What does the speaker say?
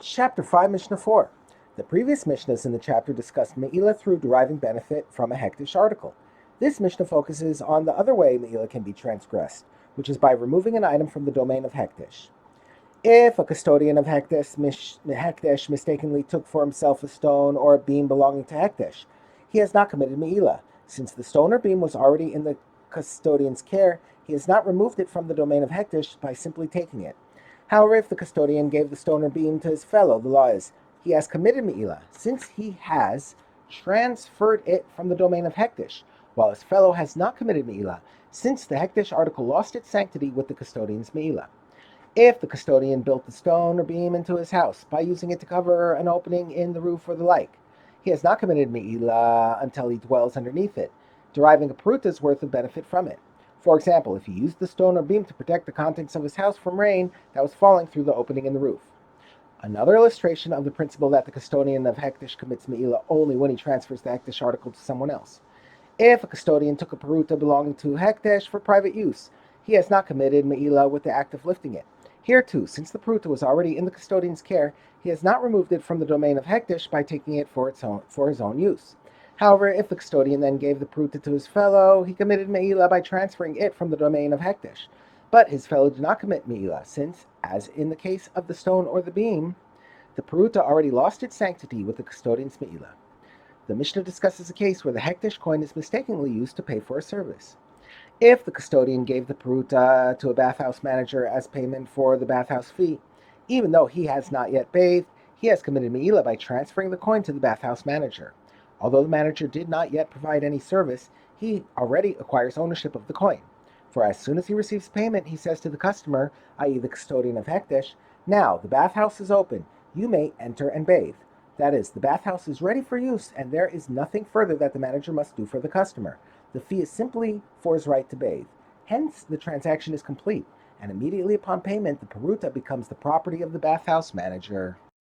Chapter 5, Mishnah 4. The previous Mishnahs in the chapter discussed Me'ilah through deriving benefit from a hektish article. This Mishnah focuses on the other way Me'ilah can be transgressed, which is by removing an item from the domain of hektish. If a custodian of hektish mistakenly took for himself a stone or a beam belonging to hektish, he has not committed Me'ilah. Since the stone or beam was already in the custodian's care, he has not removed it from the domain of hektish by simply taking it. However, if the custodian gave the stone or beam to his fellow, the law is, he has committed Me'ilah, since he has transferred it from the domain of hektish, while his fellow has not committed Me'ilah, since the hektish article lost its sanctity with the custodian's Me'ilah. If the custodian built the stone or beam into his house by using it to cover an opening in the roof or the like, he has not committed Me'ilah until he dwells underneath it, deriving a pruta's worth of benefit from it. For example, if he used the stone or beam to protect the contents of his house from rain that was falling through the opening in the roof. Another illustration of the principle that the custodian of hektish commits Me'ilah only when he transfers the hektish article to someone else. If a custodian took a peruta belonging to hektish for private use, he has not committed Me'ilah with the act of lifting it. Here too, since the peruta was already in the custodian's care, he has not removed it from the domain of hektish by taking it for his own use. However, if the custodian then gave the peruta to his fellow, he committed Me'ilah by transferring it from the domain of hektish. But his fellow did not commit Me'ilah, since, as in the case of the stone or the beam, the peruta already lost its sanctity with the custodian's Me'ilah. The Mishnah discusses a case where the hektish coin is mistakenly used to pay for a service. If the custodian gave the peruta to a bathhouse manager as payment for the bathhouse fee, even though he has not yet bathed, he has committed Me'ilah by transferring the coin to the bathhouse manager. Although the manager did not yet provide any service, he already acquires ownership of the coin. For as soon as he receives payment, he says to the customer, i.e. the custodian of hektish, "Now, the bathhouse is open. You may enter and bathe." That is, the bathhouse is ready for use, and there is nothing further that the manager must do for the customer. The fee is simply for his right to bathe. Hence, the transaction is complete, and immediately upon payment, the peruta becomes the property of the bathhouse manager.